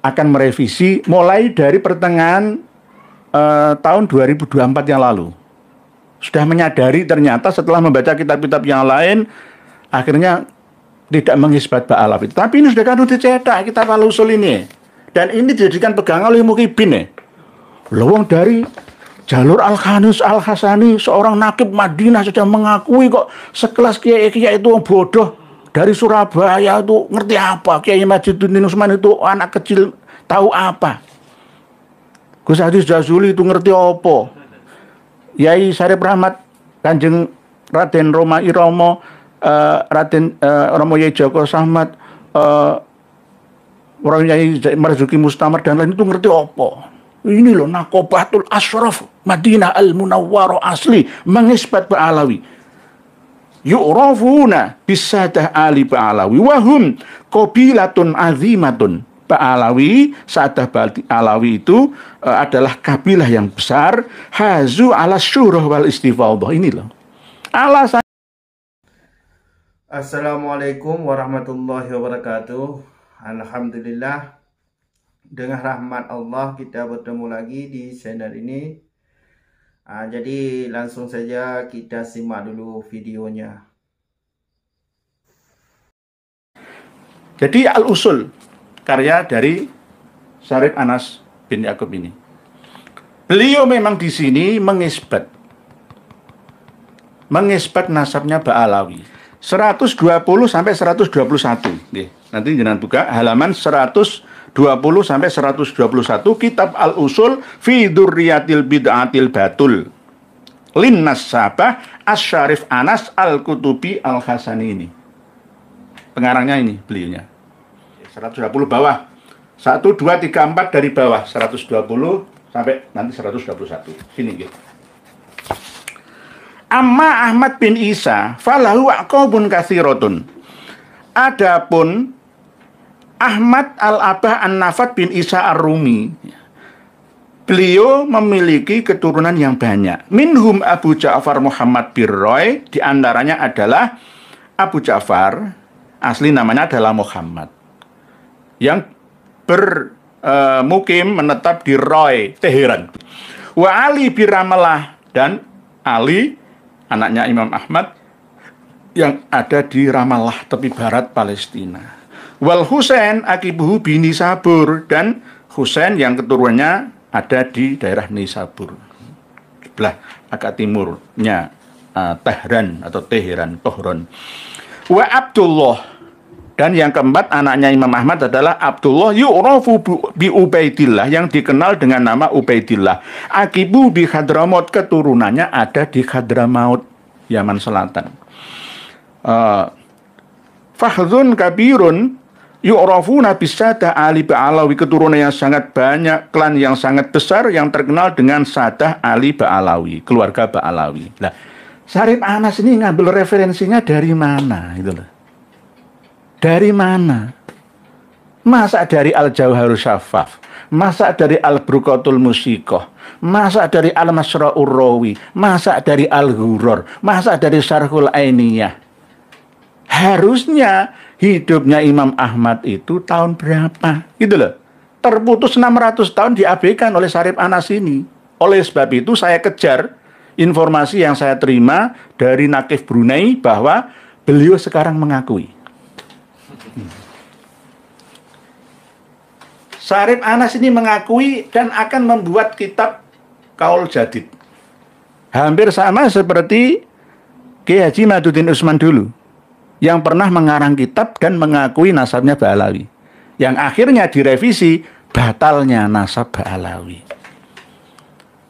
akan merevisi mulai dari pertengahan tahun 2024 yang lalu. Sudah menyadari ternyata setelah membaca kitab-kitab yang lain, akhirnya tidak mengisbat Ba'alawi. Tapi ini sudah kan dicetak kitab Al-Usul ini. Dan ini dijadikan pegangan oleh Muhyiddin ya. Lawang dari jalur Al-Khanus Al-Hasani, seorang nakib Madinah sudah mengakui kok sekelas kiai-kiai itu bodoh dari Surabaya itu ngerti apa? Kiai Majiduddin Usman itu anak kecil tahu apa? Gus Hadis Jazuli itu ngerti apa? Yai Syarif Rahmat Kanjeng Raden Roma Iromo, Raden Romo Yai Joko Samad, orang Yai Marzuki Mustamar dan lain itu ngerti apa? Ini loh Nakobatul Ashraf Madinah Al-Munawwarah asli mengisbat Ba'alawi. Yu'rafuna bisadah ali Ba'alawi wahum qabilatun azimatun. Ba'alawi, Sa'adah Ba'alawi itu adalah kabilah yang besar. Hazu ala syurah wal istifadhah. Ini loh alasan. Assalamualaikum warahmatullahi wabarakatuh. Alhamdulillah, dengan rahmat Allah kita bertemu lagi di channel ini. Jadi langsung saja kita simak dulu videonya. Jadi Al-Usul karya dari Syarif Anas bin Yaqub ini. Beliau memang di sini mengisbat nasabnya Ba'alawi 120 sampai 121. Nanti jangan buka halaman 120 sampai 121 kitab Al-Usul fi Dzurriyatil Bid'atil Batul Linnas Sabah Asy-Syarif Anas Al-Kutubi Al-Hasani ini. Pengarangnya ini beliaunya. 120 bawah. 1 2 3 4 dari bawah 120 sampai nanti 121. Sini gitu. Amma Ahmad bin Isa falahu aqabun katsiratun. Adapun Ahmad Al-Abah An-Nafat bin Isa Ar-Rumi, beliau memiliki keturunan yang banyak. Minhum Abu Ja'far Muhammad bin Roy, diantaranya adalah Abu Ja'far, asli namanya adalah Muhammad, yang bermukim menetap di Roy, Teheran. Wa Ali bin Ramallah, dan Ali, anaknya Imam Ahmad, yang ada di Ramallah, tepi barat Palestina. Wal Husain akibuhu bin Nisabur, dan Husain yang keturunannya ada di daerah Nisabur, sebelah agak timurnya Tehran atau Teheran, Tohron. Wa Abdullah, dan yang keempat anaknya Imam Ahmad adalah Abdullah yu'rafu bi Ubaidillah, yang dikenal dengan nama Ubaidillah. Akibu bi Hadramaut, keturunannya ada di Hadramaut, Yaman Selatan. Fahdun kabirun yu'rafuna bisadah ali Ba'alawi, keturunan yang sangat banyak, klan yang sangat besar yang terkenal dengan Sadah Ali Ba'alawi, keluarga Ba'alawi. Nah, Syarif Anas ini ngambil referensinya dari mana itu loh. Dari mana? Masa dari Al-Jauharus Syafaf, masa dari Al-Burqatul Musiqah, masa dari Al-Masra'ur Rawi, masa dari Al-Ghuror, masa dari Syarhul Ainiyah. Harusnya hidupnya Imam Ahmad itu tahun berapa? Gitu loh. Terputus 600 tahun diabaikan oleh Syarif Anas ini. Oleh sebab itu saya kejar informasi yang saya terima dari Nakif Brunei bahwa beliau sekarang mengakui. Syarif Anas ini mengakui dan akan membuat kitab Qaul Jadid. Hampir sama seperti Kiai Haji Maduddin Usman dulu, yang pernah mengarang kitab dan mengakui nasabnya Ba'alawi, yang akhirnya direvisi batalnya nasab Ba'alawi.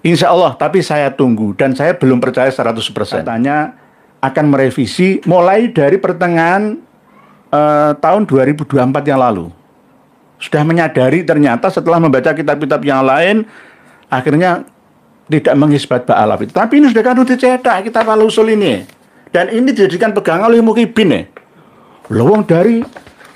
Insya Allah, tapi saya tunggu dan saya belum percaya 100%. Katanya akan merevisi mulai dari pertengahan tahun 2024 yang lalu. Sudah menyadari ternyata setelah membaca kitab-kitab yang lain, akhirnya tidak mengisbat Ba'alawi. Tapi ini sudah kan dicetak kitab Al-Usul ini. Dan ini dijadikan pegangan oleh Muhyiddin ya. Lawang dari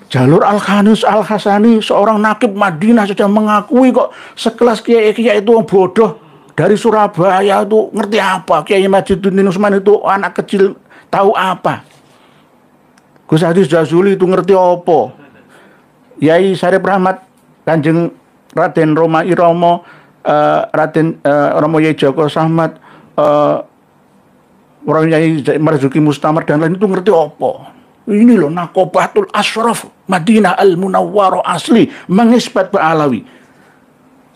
jalur Al-Khanus Al-Hasani, seorang nakib Madinah sudah mengakui kok sekelas kiai-kiai itu bodoh dari Surabaya itu ngerti apa? Kiai Majiduddin Usman itu anak kecil tahu apa? Gus Hadis Jazuli itu ngerti apa? Yai Syarif Rahmat Kanjeng Raden Roma Irama, Raden Romo Yai Joko Samad, orang Yai Marzuki Mustamar dan lain itu ngerti apa? Ini loh Nakobatul Ashraf Madinah Al-Munawwarah asli mengisbat Ba'alawi.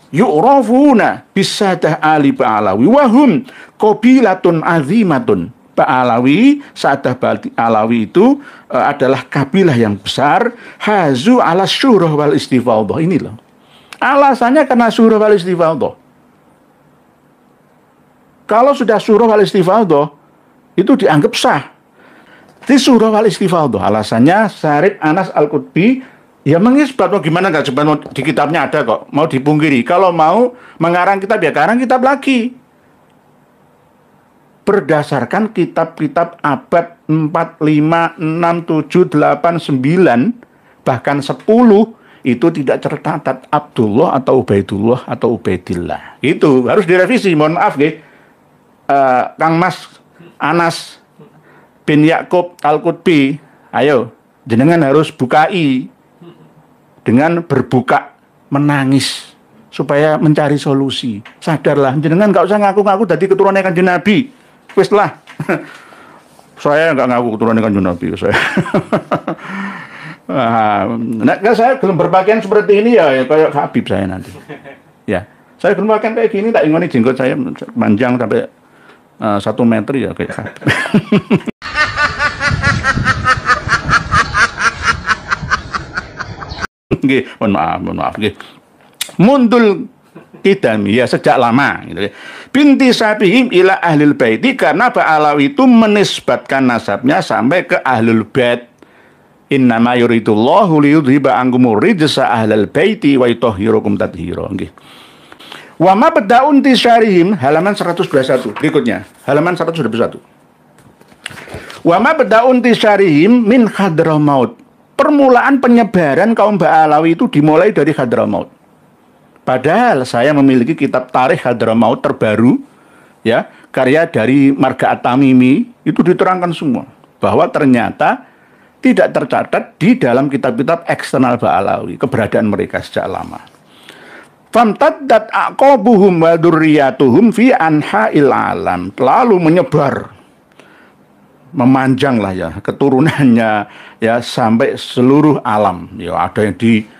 Yu'rafuna bisadah ali Ba'alawi wahum qabilatun azimatun. Ba'alawi, Sa'adah Ba'alawi itu adalah kabilah yang besar. Hazu ala syurah wal istifadhah. Ini loh. Alasannya karena syurah wal istifadhah. Kalau sudah syurah wal istifadhah, itu dianggap sah. Di surah wal istifadhah. Alasannya Syarif Anas Al-Qutbi ya mengisbat. Mau gimana nggak coba di kitabnya ada kok. Mau dipungkiri. Kalau mau mengarang kitab ya karang kitab lagi. Berdasarkan kitab-kitab abad 4, 5, 6, 7, 8, 9 bahkan 10 itu tidak tercatat Abdullah atau Ubaidullah atau Ubaidillah. Itu harus direvisi. Mohon maaf nggih. Kang Mas Anas bin Yakub Al-Qutbi, ayo jenengan harus bukai dengan berbuka menangis supaya mencari solusi. Sadarlah, jenengan nggak usah ngaku-ngaku dari keturunan Kanjeng Nabi. Wis lah. Saya nggak ngaku keturunan Kanjeng Nabi saya. Nah, saya belum berpakaian seperti ini ya kayak Habib saya nanti. Ya, saya belum berpakaian kayak gini tak ingoni jenggot saya panjang sampai 1 meter ya kayak Habib. Nggih, mohon maaf nggih. Mundul Kidami ya sejak lama gitu ya. Binti Sabihim ila ahlil baiti karena Ba'alawi itu menisbatkan nasabnya sampai ke ahlul bait. Innama yuridullahu liyudhiba ankumur rijsa ahlal baiti wa yutahhirukum tathira nggih. Wa ma bada'un tisyarihim halaman 121 berikutnya halaman 121. Wa ma bada'un tisyarihim min Hadramaut. Permulaan penyebaran kaum Ba'alawi itu dimulai dari Hadramaut. Padahal saya memiliki kitab tarikh Hadramaut terbaru, ya, karya dari Marga At-Tamimi, itu diterangkan semua bahwa ternyata tidak tercatat di dalam kitab-kitab eksternal Ba'alawi keberadaan mereka sejak lama. Famtaddat aqabuhum wa dzurriyyatuhum fi anha'il alam, lalu menyebar, memanjanglah ya keturunannya ya sampai seluruh alam. Ya ada yang di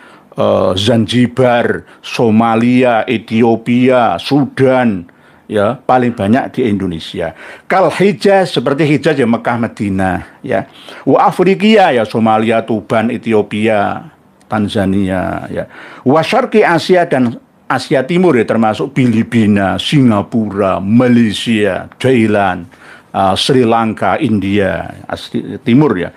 Zanzibar, Somalia, Ethiopia, Sudan, ya paling banyak di Indonesia. Kal Hijaz seperti Hijaz ya Mekah Madinah ya. Wa Afrikia ya Somalia, Tuban, Ethiopia, Tanzania ya. Wa Syarqi Asia dan Asia Timur ya termasuk Filipina, Singapura, Malaysia, Thailand, Sri Lanka, India, Asia Timur ya.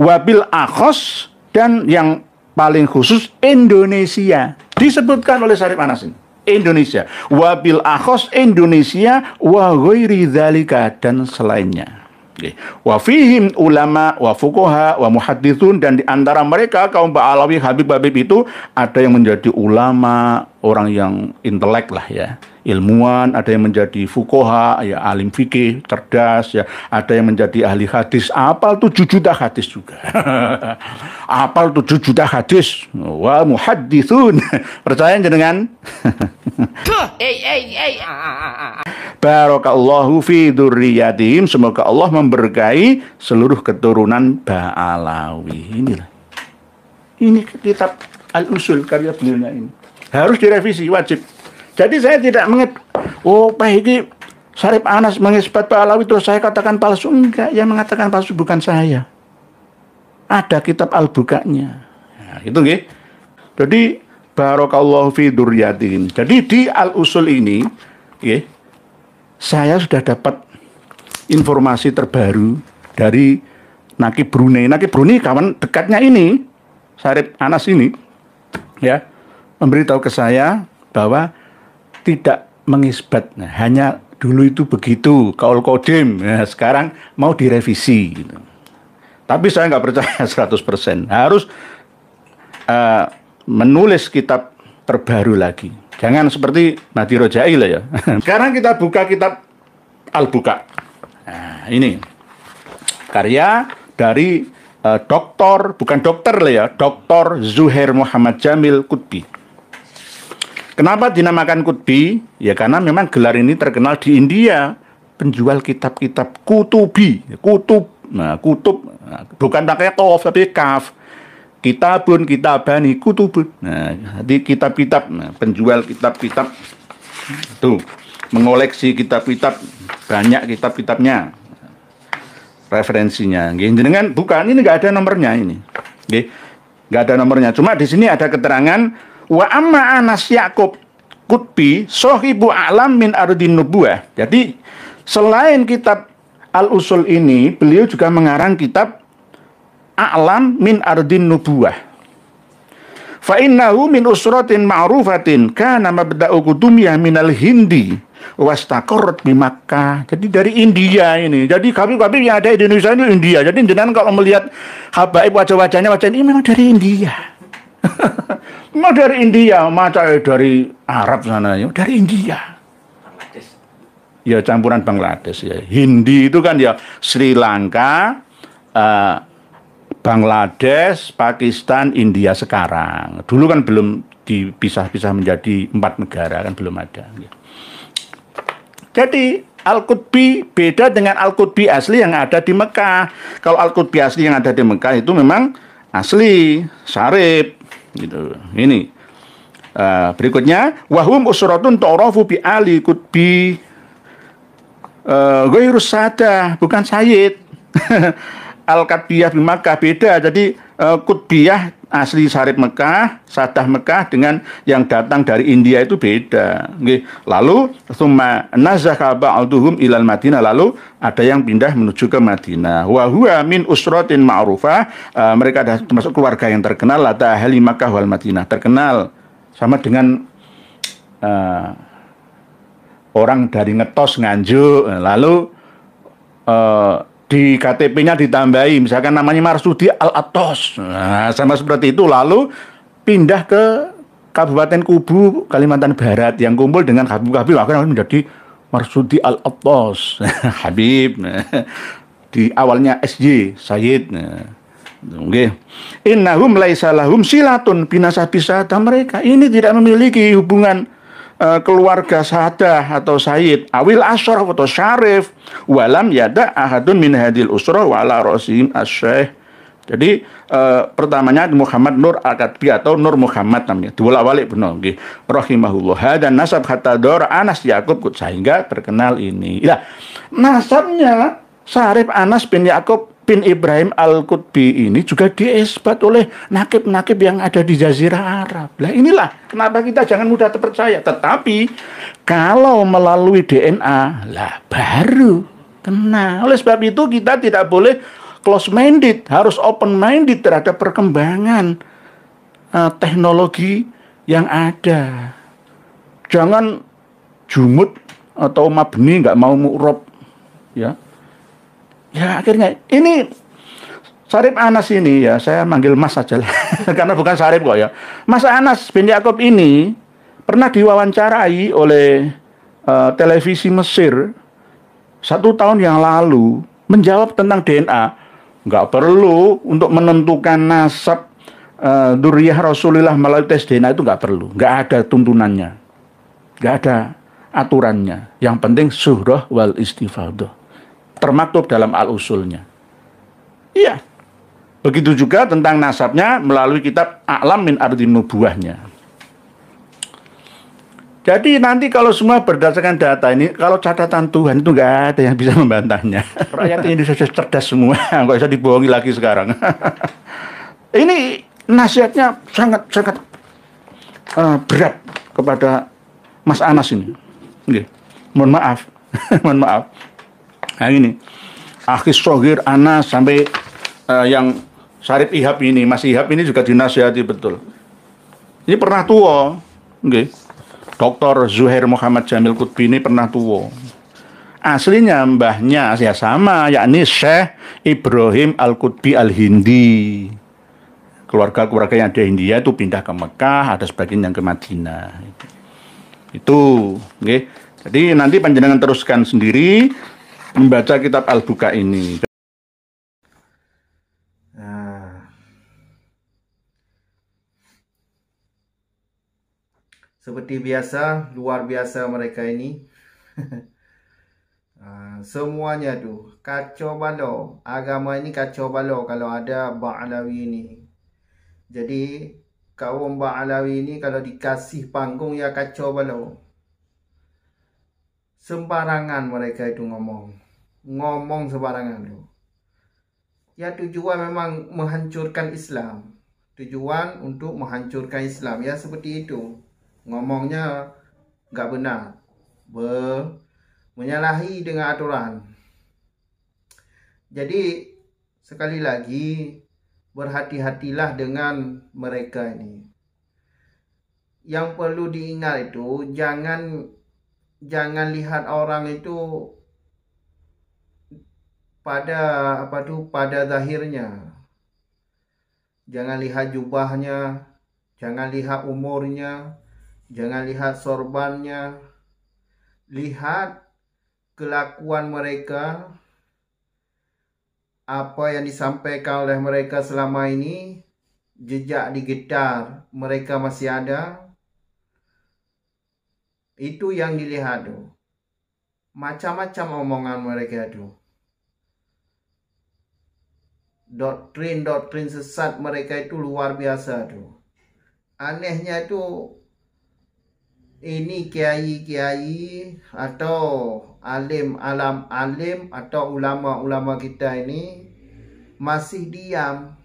Wabil akhos dan yang paling khusus Indonesia disebutkan oleh Syarif Anas ini. Indonesia, wabil akhos Indonesia wa ghairi dzalika dan selainnya. Wa fihim ulama wa fuqaha wa muhadditsun dan di antara mereka kaum Ba'alawi Habib-habib itu ada yang menjadi ulama, orang yang intelek lah ya, ilmuwan, ada yang menjadi fuqaha ya alim fikih, cerdas ya, ada yang menjadi ahli hadis, apal 7 juta hadis juga. Apal 7 juta hadis. Wa muhadditsun. Percaya jenengan? Barakallahu fi dzurriyyatihim, semoga Allah memberkahi seluruh keturunan Ba'alawi. Inilah. Ini kitab Al-Usul karya beliaunya ini. Harus direvisi, wajib. Jadi saya tidak oh Pak ini Syarif Anas mengisbat Ba'alawi terus saya katakan palsu. Enggak, yang mengatakan palsu bukan saya. Ada kitab Al-Bukanya. Nah, itu nggih. Jadi barakallahu fi dzurriyyatihim. Jadi di Al-Usul ini nggih, saya sudah dapat informasi terbaru dari Nakib Brunei. Nakib Brunei kawan dekatnya ini, Syarif Anas ini, ya, memberitahu ke saya bahwa tidak mengisbat. Nah, hanya dulu itu begitu, kaul kodim. Nah, sekarang mau direvisi. Gitu. Tapi saya nggak percaya 100%. Harus menulis kitab terbaru lagi. Jangan seperti Madi Rojai lah ya. Sekarang kita buka kitab Al-Buka. Nah, ini karya dari bukan dokter lah ya, Dr. Zuhair Muhammad Jamil Qutbi. Kenapa dinamakan Qutbi? Ya karena memang gelar ini terkenal di India. Penjual kitab-kitab kutubi, kutub. Nah, kutub bukan pakai qaf tapi kaf. Kitabun, kitabani, kutubun. Nah, jadi kitab-kitab, penjual kitab-kitab itu mengoleksi kitab-kitab, banyak kitab-kitabnya. Referensinya, dengan bukan ini nggak ada nomornya ini, nggak ada nomornya. Cuma di sini ada keterangan wa amma Anas Yaqub Qutbi sohibu a'lam min ardin nubuwah. Jadi selain kitab Al-Usul ini, beliau juga mengarang kitab A'lam min ardin nubuwah. Fa innahu min usratin ma'rufatin kana mabda'u qudumiyah minal Hindi wastaqarrat bi Makkah. Jadi dari India ini. Jadi habib-habib yang ada di Indonesia itu India. Jadi jenengan kalau melihat habaib wajah-wajahnya ini memang dari India. Memang dari India, masa dari Arab sana, dari India. Ya campuran Bangladesh ya. Hindi itu kan ya Sri Lanka, Bangladesh, Pakistan, India sekarang. Dulu kan belum dipisah-pisah menjadi 4 negara, kan belum ada. Jadi Al-Qutbi beda dengan Al-Qutbi asli yang ada di Mekah. Kalau Al-Qutbi asli yang ada di Mekah itu memang asli, syarif gitu. Ini berikutnya wahum usratun tu'rafu bi ali Qutbi ghairus sadah, bukan sayyid. Al-Qutbiyah di Makkah beda. Jadi Qutbiyah asli syarif Mekah, sadah Mekah dengan yang datang dari India itu beda. Lalu tsumma nazaka ba'duhum ilal Madinah, lalu ada yang pindah menuju ke Madinah. Wa huwa min usratin ma'rufah, mereka adalah termasuk keluarga yang terkenal, lata ahli Makkah wal Madinah, terkenal sama dengan orang dari Ngetos Nganjuk. Lalu di KTP-nya ditambahi misalkan namanya Marsudi Al-Atos. Nah, sama seperti itu. Lalu pindah ke Kabupaten Kubu, Kalimantan Barat, yang kumpul dengan Habib-Habib akhirnya menjadi Marsudi Al-Atos. Habib. Di awalnya SJ, Sayyid. Oke. Innahum laisa lahum silatun binasabi sahadah, mereka ini tidak memiliki hubungan keluarga sahadah atau sayyid awil asyraf atau syarif walam yada ahadun min hadil usrah wa ala rasim asy-syekh. Jadi pertamanya Muhammad Nur Al-Qutbi atau Nur Muhammad namanya, dibolak-balik benar nggih, rahimahullah. Dan nasab hatta dor Anas Yaqub sehingga terkenal ini. Nah, nasabnya Syarif Anas bin Yaqub bin Ibrahim Al-Qutbi ini juga diisbat oleh nakib-nakib yang ada di Jazirah Arab. Nah inilah kenapa kita jangan mudah terpercaya. Tetapi kalau melalui DNA, lah baru kena. Oleh sebab itu kita tidak boleh close-minded, harus open-minded terhadap perkembangan teknologi yang ada. Jangan jumud atau mabni, nggak mau mu'rob, ya. Ya akhirnya ini Syarif Anas ini, ya saya manggil Mas saja lah karena bukan Syarif kok ya. Mas Anas bin Yaqub ini pernah diwawancarai oleh televisi Mesir 1 tahun yang lalu menjawab tentang DNA. Nggak perlu untuk menentukan nasab dzurriyyah Rasulullah melalui tes DNA, itu nggak perlu, nggak ada tuntunannya, nggak ada aturannya. Yang penting suhrah wal istifadah termaktub dalam al-usulnya. Iya. Begitu juga tentang nasabnya melalui kitab A'lam min ardin nubuwahnya. Jadi nanti kalau semua berdasarkan data ini, kalau catatan Tuhan itu nggak ada yang bisa membantahnya. Rakyat Indonesia cerdas semua, nggak usah dibohongi lagi sekarang. Ini nasihatnya sangat berat kepada Mas Anas ini. Oke. Mohon maaf, mohon maaf. Nah ini Akhis Sohir Anas sampai yang Syarif Ihab ini, Mas Ihab ini juga dinasihati betul. Ini pernah tua, okay. Dr. Zuhair Muhammad Jamil Qutbi ini pernah tua. Aslinya mbahnya ya sama, yakni Syekh Ibrahim Al-Qutbi Al-Hindi. Keluarga-keluarga yang ada di India itu pindah ke Mekah, ada sebagian yang ke Madinah. Itu, okay. Jadi nanti panjenengan teruskan sendiri membaca kitab Al-Buka ini. Seperti biasa, luar biasa mereka ini. Semuanya tu kacau balau. Agama ini kacau balau kalau ada Ba'alawi ini. Jadi kaum Ba'alawi ini kalau dikasih panggung ya kacau balau. Sembarangan mereka itu ngomong. Ngomong sembarangan tu. Ya tujuan memang menghancurkan Islam. Tujuan untuk menghancurkan Islam. Ya seperti itu. Ngomongnya enggak benar. Menyalahi dengan aturan. Jadi sekali lagi berhati-hatilah dengan mereka ini. Yang perlu diingat itu jangan lihat orang itu pada zahirnya. Jangan lihat jubahnya, jangan lihat umurnya, jangan lihat sorbannya. Lihat kelakuan mereka, apa yang disampaikan oleh mereka selama ini, jejak digital mereka masih ada. Itu yang dilihat tu. Macam-macam omongan mereka tu. Doktrin sesat mereka itu luar biasa tu. Anehnya tu, ini kiai-kiai atau alim atau ulama-ulama kita ini masih diam.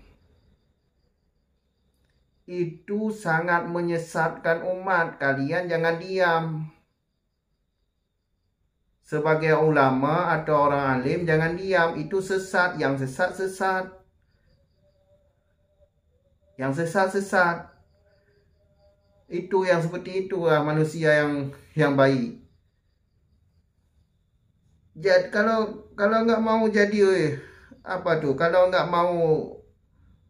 Itu sangat menyesatkan umat. Kalian jangan diam. Sebagai ulama atau orang alim jangan diam. Itu sesat. Yang sesat. Yang sesat. Itu yang seperti itu manusia yang baik. Jadi kalau nggak mau jadi kalau nggak mau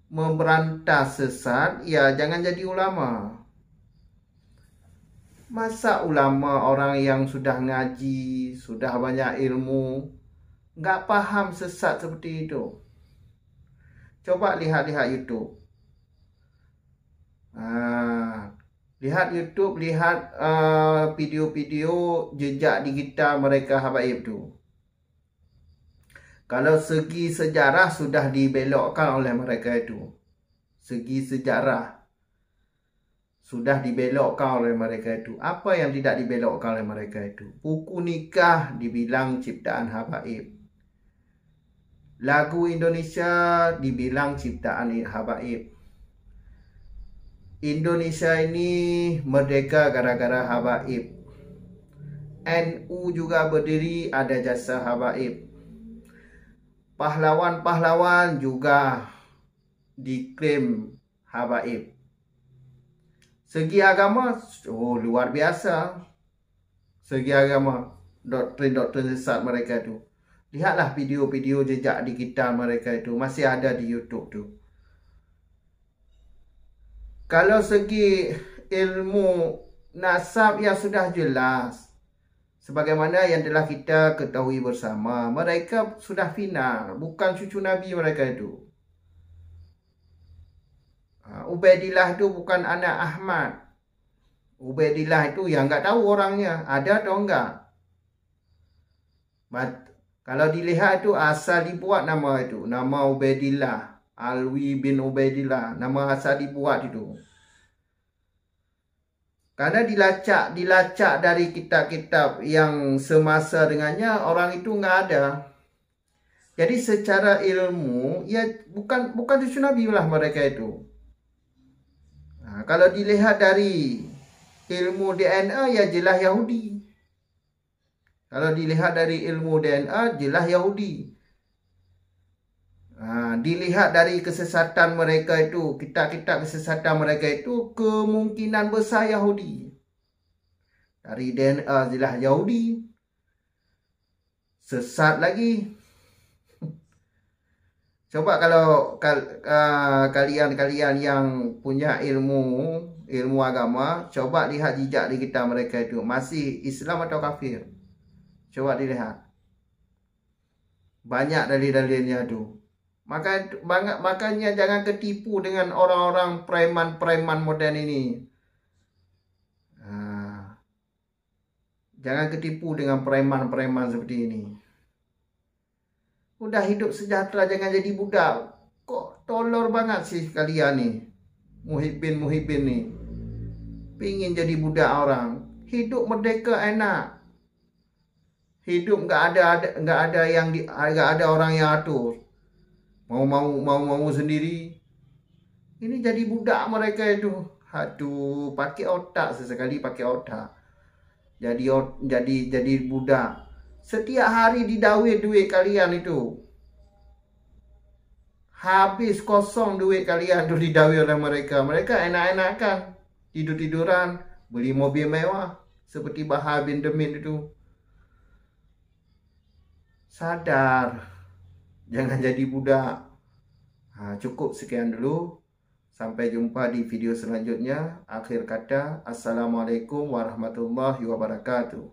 memberantas sesat, ya jangan jadi ulama. Masa ulama orang yang sudah ngaji, sudah banyak ilmu, nggak paham sesat seperti itu? Coba lihat YouTube. Lihat YouTube, lihat video-video jejak digital mereka habaib tu. Kalau segi sejarah sudah dibelokkan oleh mereka itu. Segi sejarah sudah dibelokkan oleh mereka itu. Apa yang tidak dibelokkan oleh mereka itu? Buku nikah dibilang ciptaan habaib. Lagu Indonesia dibilang ciptaan habaib. Indonesia ini merdeka gara-gara habaib. NU juga berdiri ada jasa habaib. Pahlawan-pahlawan juga diklaim habaib. Segi agama, luar biasa. Segi agama, doktrin sesat mereka itu. Lihatlah video-video jejak digital mereka itu. Masih ada di YouTube tu. Kalau segi ilmu nasab ya sudah jelas. Sebagaimana yang telah kita ketahui bersama, mereka sudah final. Bukan cucu Nabi mereka itu. Ubaidillah itu bukan anak Ahmad. Ubaidillah itu yang enggak tahu orangnya. Ada atau enggak? Kalau dilihat itu asal dibuat nama itu. Nama Ubaidillah. Alwi bin Ubaidillah. Nama asal dibuat itu. Karena dilacak dari kitab-kitab yang semasa dengannya, orang itu enggak ada. Jadi secara ilmu, ya bukan cucu Nabi lah mereka itu. Kalau dilihat dari ilmu DNA, ya jelas Yahudi. Kalau dilihat dari ilmu DNA, jelas Yahudi. Dilihat dari kesesatan mereka itu, kitab-kitab kesesatan mereka itu, kemungkinan besar Yahudi. Dari DNA jelas Yahudi. Sesat lagi. Coba kalau kalian yang punya ilmu agama, coba lihat jejak digital mereka itu. Masih Islam atau kafir? Coba dilihat. Banyak dalil-dalilnya tu. Makanya jangan ketipu dengan orang-orang preman-preman moden ini. Jangan ketipu dengan preman-preman seperti ini. Udah hidup sejahtera, jangan jadi budak. Kok tolor banget sih kalian nih. Muhibin nih. Pingin jadi budak orang. Hidup merdeka enak. Hidup nggak ada orang yang atur. Mau sendiri. Ini jadi budak mereka itu. Aduh, pakai otak sesekali, pakai otak. Jadi budak. Setiap hari didawai duit kalian itu. Habis kosong duit kalian tu didawai oleh mereka. Mereka enak-enakan. Tidur-tiduran. Beli mobil mewah. Seperti Bahar bin Demin itu. Sadar. Jangan jadi budak. Cukup sekian dulu. Sampai jumpa di video selanjutnya. Akhir kata, Assalamualaikum warahmatullahi wabarakatuh.